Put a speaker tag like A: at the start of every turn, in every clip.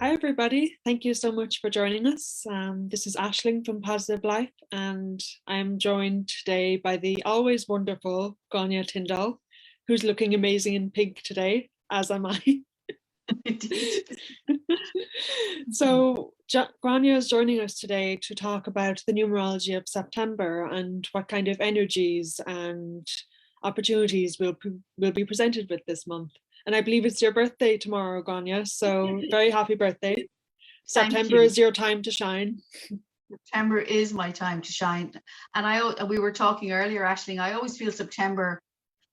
A: Hi, everybody. Thank you so much for joining us. This is Aisling from Positive Life, and I'm joined today by the always wonderful Gráinne Tyndall, who's looking amazing in pink today, as am I.
B: Indeed.
A: So, Gráinne is joining us today to talk about the numerology of September and what kind of energies and opportunities will be presented with this month. And I believe it's your birthday tomorrow, Gráinne, so very happy birthday. September is your time to shine.
B: September is my time to shine. And we were talking earlier, Aisling, I always feel September,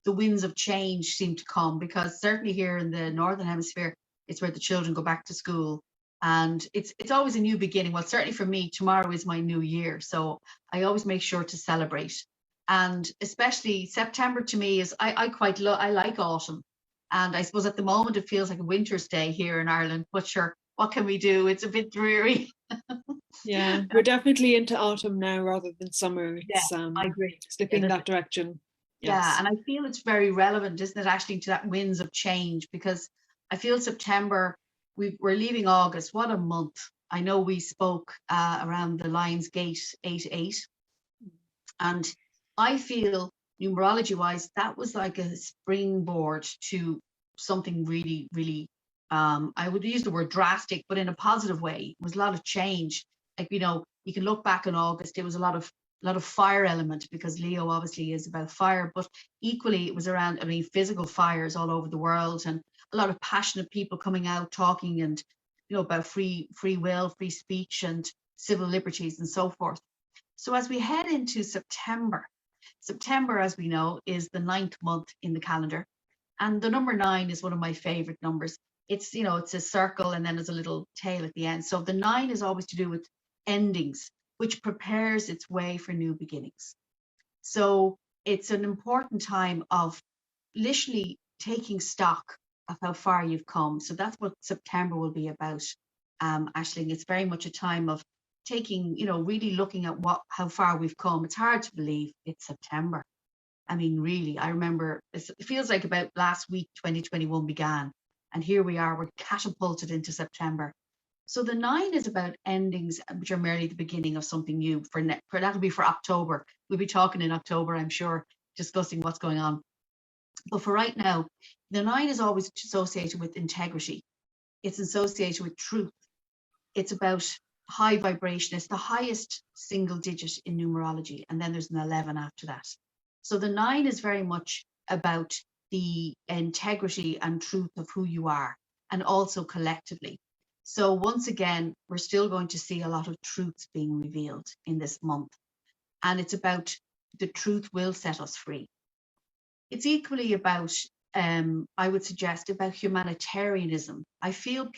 B: the winds of change seem to come, because certainly here in the Northern Hemisphere, it's where the children go back to school. And it's always a new beginning. Well, certainly for me, tomorrow is my new year. So I always make sure to celebrate. And especially September to me is, I like autumn. And I suppose at the moment it feels like a winter's day here in Ireland, but sure, what can we do? It's a bit dreary.
A: Yeah, we're definitely into autumn now rather than summer. It's
B: I agree.
A: slipping that direction.
B: Yeah,
A: Yes.
B: and I feel it's very relevant, isn't it, actually, to that winds of change, because I feel September, we're leaving August. What a month. I know we spoke around the Lions Gate 8-8, and I feel numerology wise, that was like a springboard to something really, really, I would use the word drastic, but in a positive way. It was a lot of change. Like, you can look back in August, it was a lot of fire element, because Leo obviously is about fire, but equally it was around, physical fires all over the world, and a lot of passionate people coming out talking, and about free will, free speech, and civil liberties, and so forth. So as we head into September, as we know, is the 9th month in the calendar, and the number 9 is one of my favorite numbers. It's a circle, and then there's a little tail at the end. So the 9 is always to do with endings, which prepares its way for new beginnings. So it's an important time of literally taking stock of how far you've come. So that's what September will be about, Aisling. It's very much a time of taking, really looking at how far we've come. It's hard to believe it's September. Really, I remember it feels like about last week 2021 began, and here we are, we're catapulted into September. So the 9 is about endings, which are merely the beginning of something new. For that'll be for October. We'll be talking in October, I'm sure, discussing what's going on. But for right now, the 9 is always associated with integrity. It's associated with truth. It's about high vibration. It's the highest single digit in numerology, and then there's an 11 after that. So the 9 is very much about the integrity and truth of who you are, and also collectively. So once again, we're still going to see a lot of truths being revealed in this month. And it's about the truth will set us free. It's equally about, I would suggest, about humanitarianism. I feel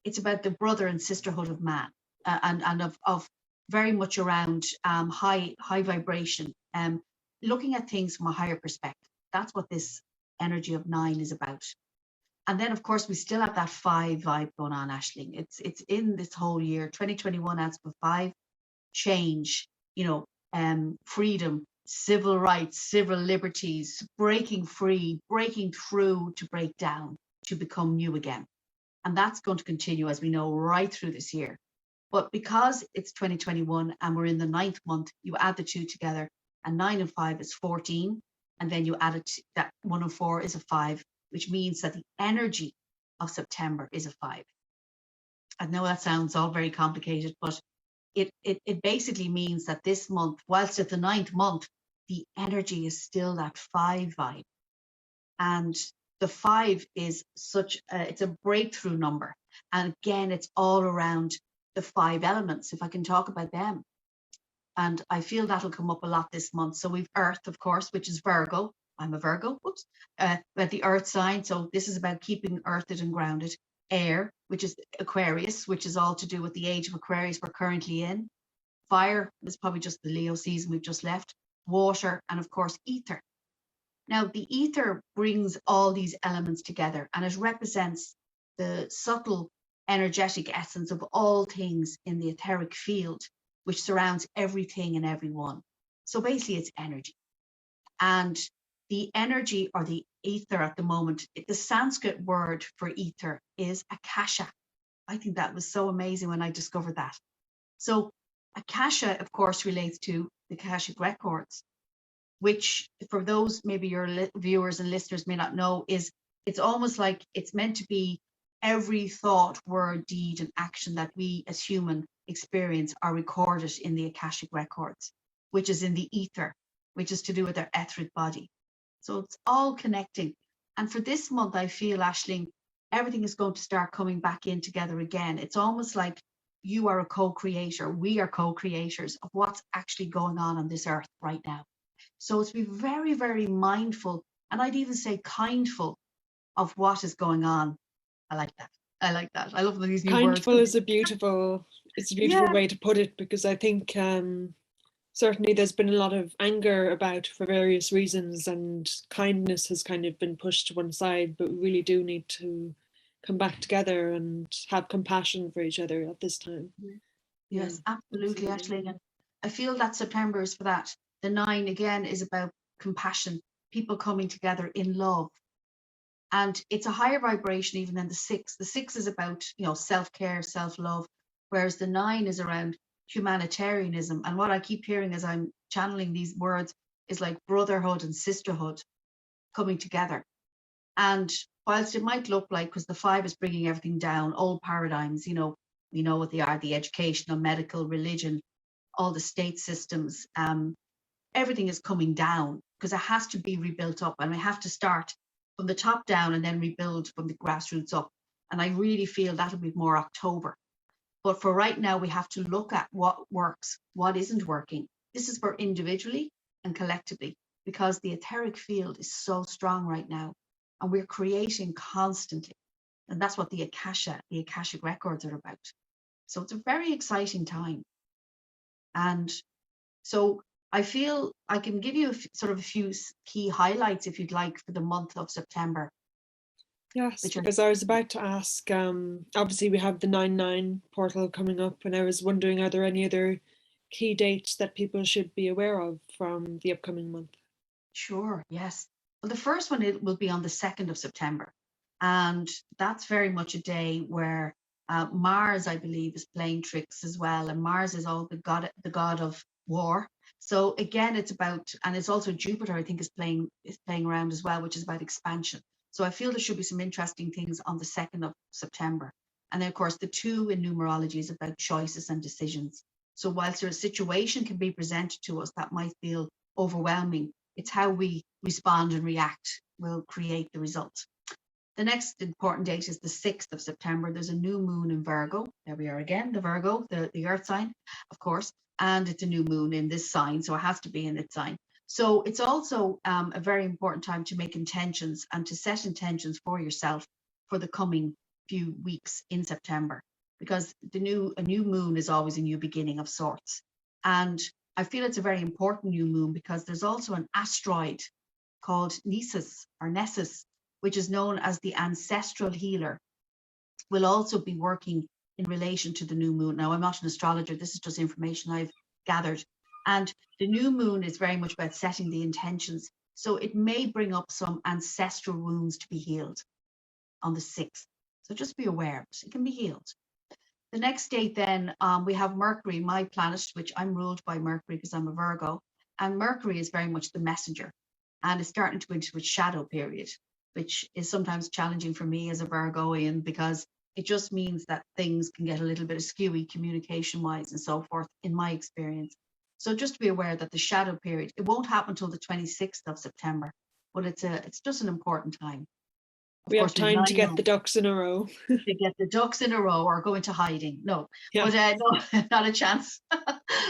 B: it's about the brother and sisterhood of man, and of very much around high vibration, looking at things from a higher perspective. That's what this energy of 9 is about. And then, of course, we still have that 5 vibe going on, Aisling. It's in this whole year. 2021 adds for 5, change, freedom, civil rights, civil liberties, breaking free, breaking through to break down, to become new again. And that's going to continue, as we know, right through this year. But because it's 2021 and we're in the 9th month, you add the 2 together, and 9 and 5 is 14. And then you add it, that 1 and 4 is a 5, which means that the energy of September is a 5. I know that sounds all very complicated, but it basically means that this month, whilst it's the 9th month, the energy is still that 5 vibe. And the 5 is it's a breakthrough number. And again, it's all around the 5 elements, if I can talk about them. And I feel that'll come up a lot this month. So we've Earth, of course, which is Virgo. I'm a Virgo, but the Earth sign. So this is about keeping earthed and grounded. Air, which is Aquarius, which is all to do with the age of Aquarius we're currently in. Fire is probably just the Leo season we've just left. Water, and of course, ether. Now, the ether brings all these elements together, and it represents the subtle energetic essence of all things in the etheric field, which surrounds everything and everyone. So basically, it's energy. And the energy, or the ether at the moment, the Sanskrit word for ether is akasha. I think that was so amazing when I discovered that. So Akasha, of course, relates to the Akashic records, which for those maybe your viewers and listeners may not know, is it's almost like it's meant to be every thought, word, deed, and action that we as human experience are recorded in the Akashic records, which is in the ether, which is to do with our etheric body. So it's all connecting. And for this month, I feel, Aisling, everything is going to start coming back in together again. It's almost like you are a co-creator. We are co-creators of what's actually going on this earth right now. So it's be very, very mindful, and I'd even say kindful of what is going on. I like that. I like that. I love these new words.
A: Kindful is a beautiful
B: Yeah.
A: way to put it, because I think certainly there's been a lot of anger about for various reasons, and kindness has kind of been pushed to one side, but we really do need to come back together and have compassion for each other at this time.
B: Yes,
A: Yeah,
B: absolutely, Aisling. And I feel that September is for that. The 9 again is about compassion, people coming together in love. And it's a higher vibration even than the 6. The 6 is about, self-care, self-love, whereas the 9 is around humanitarianism. And what I keep hearing as I'm channeling these words is like brotherhood and sisterhood coming together. And whilst it might look like, because the 5 is bringing everything down, old paradigms, we know what they are, the educational, medical, religion, all the state systems, everything is coming down because it has to be rebuilt up, and we have to start from the top down and then rebuild from the grassroots up. And I really feel that'll be more October. But for right now, we have to look at what works, what isn't working. This is for individually and collectively, because the etheric field is so strong right now, and we're creating constantly. And that's what the Akashic records are about. So it's a very exciting time. And so I feel I can give you a few key highlights if you'd like for the month of September.
A: Yes, because I was about to ask, obviously we have the 9/9 portal coming up, and I was wondering, are there any other key dates that people should be aware of from the upcoming month?
B: Sure, yes. Well, the first one, it will be on the 2nd of September. And that's very much a day where Mars, I believe, is playing tricks as well. And Mars is all the god of war. So again, it's about, and it's also Jupiter, I think, is playing around as well, which is about expansion. So I feel there should be some interesting things on the 2nd of September. And then, of course, the 2 in numerology is about choices and decisions. So whilst a situation can be presented to us that might feel overwhelming, it's how we respond and react will create the result. The next important date is the 6th of September. There's a new moon in Virgo. There we are again, the Virgo, the earth sign, of course, and it's a new moon in this sign, so it has to be in its sign. So it's also a very important time to make intentions and to set intentions for yourself for the coming few weeks in September, because a new moon is always a new beginning of sorts. And I feel it's a very important new moon because there's also an asteroid called Nessus, which is known as the ancestral healer, will also be working in relation to the new moon. Now, I'm not an astrologer. This is just information I've gathered. And the new moon is very much about setting the intentions. So it may bring up some ancestral wounds to be healed on the 6th. So just be aware, it can be healed. The next date then, we have Mercury, my planet, which I'm ruled by Mercury because I'm a Virgo. And Mercury is very much the messenger. And it's starting to go into its shadow period, which is sometimes challenging for me as a Virgoian, because it just means that things can get a little bit skewy communication-wise and so forth, in my experience. So just to be aware that the shadow period, it won't happen until the 26th of September, but it's just an important time.
A: We have time to get the ducks in a row.
B: To get the ducks in a row or go into hiding. No, but no, not a chance.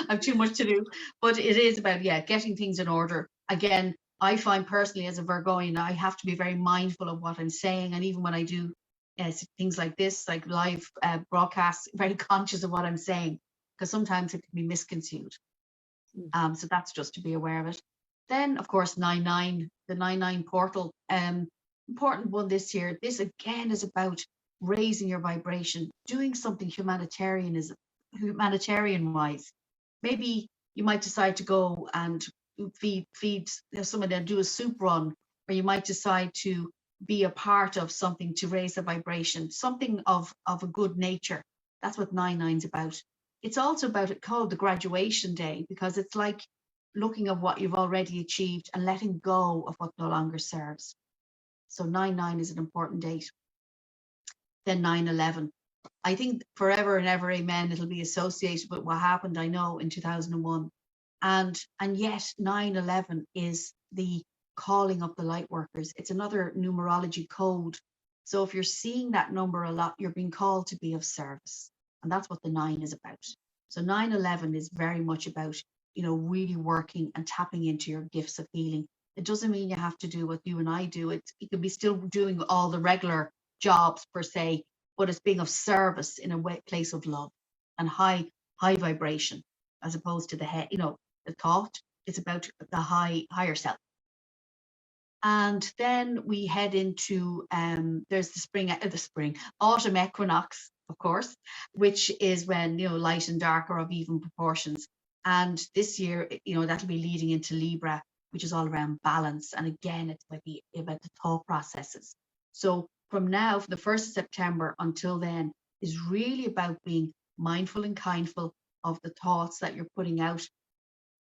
B: I've too much to do. But it is about, getting things in order. Again, I find personally as a Virgoian, I have to be very mindful of what I'm saying. And even when I do things like this, like live broadcasts, very conscious of what I'm saying, because sometimes it can be misconstrued. So that's just to be aware of it. Then, of course, 9/9, the 9/9 portal. Important one this year. This again is about raising your vibration, doing something humanitarian wise. Maybe you might decide to go and feed someone and do a soup run, or you might decide to be a part of something to raise the vibration, something of a good nature. That's what 9/9's about. It's also about it called the graduation day, because it's like looking at what you've already achieved and letting go of what no longer serves. So 9/9 is an important date. Then 9/11. I think forever and ever, amen, it'll be associated with what happened, I know, in 2001. And yet 9/11 is the calling of the light workers. It's another numerology code. So if you're seeing that number a lot, you're being called to be of service. And that's what the 9 is about. So 9/11 is very much about, really working and tapping into your gifts of healing. It doesn't mean you have to do what you and I do. You could be still doing all the regular jobs per se, but it's being of service in a place of love and high vibration, as opposed to the head, the thought. It's about the higher self. And then we head into there's the autumn equinox, of course, which is when light and dark are of even proportions. And this year, that'll be leading into Libra, which is all around balance. And again, it's might be about the thought processes. So from now, from the 1st of September until then, is really about being mindful and kindful of the thoughts that you're putting out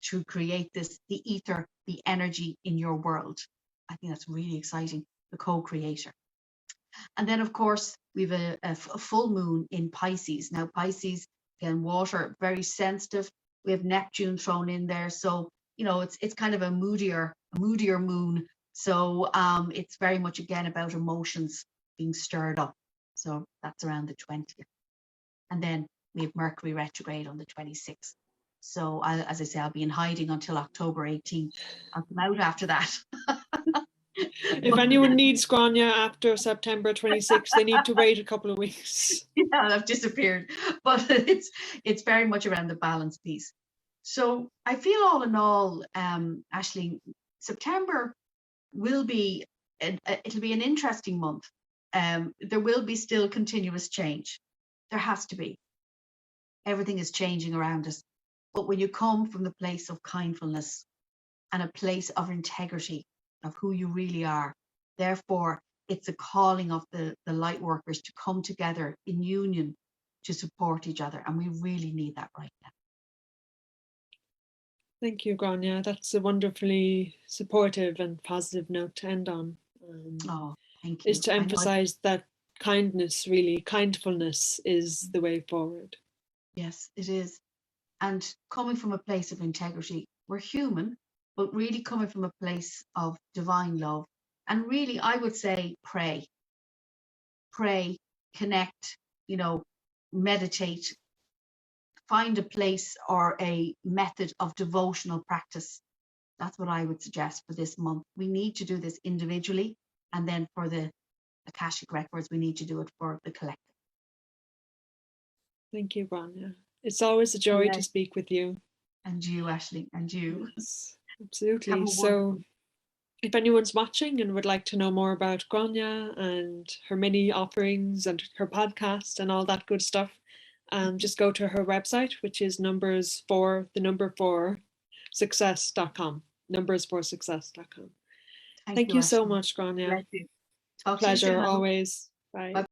B: to create the ether, the energy in your world. I think that's really exciting, the co-creator. And then, of course, we have a full moon in Pisces. Now, Pisces, again, water, very sensitive. We have Neptune thrown in there. So, it's kind of a moodier moon. So it's very much, again, about emotions being stirred up. So that's around the 20th. And then we have Mercury retrograde on the 26th. So as I say, I'll be in hiding until October 18th. I'll come out after that.
A: If anyone needs Gráinne after September 26th, they need to wait a couple of weeks.
B: Yeah, I've disappeared. But it's very much around the balance piece. So I feel all in all, Aisling, September will be, it'll be an interesting month. There will be still continuous change. There has to be. Everything is changing around us. But when you come from the place of kindfulness and a place of integrity of who you really are, therefore, it's a calling of the light workers to come together in union to support each other. And we really need that right now.
A: Thank you, Gráinne. That's a wonderfully supportive and positive note to end on.
B: Thank you.
A: Is to emphasize that kindfulness is the way forward.
B: Yes, it is. And coming from a place of integrity, we're human, but really coming from a place of divine love. And really, I would say, pray, connect, meditate, find a place or a method of devotional practice. That's what I would suggest for this month. We need to do this individually. And then for the Akashic records, we need to do it for the collective.
A: Thank you, Gráinne. It's always a joy to speak with you.
B: And you, Aisling, and you.
A: Yes, absolutely. So if anyone's watching and would like to know more about Gráinne and her many offerings and her podcast and all that good stuff, just go to her website, which is numbers4success.com. Numbers4success.com. Thank you so much, Gráinne.
B: Talk
A: Pleasure
B: to you soon,
A: always. Bye.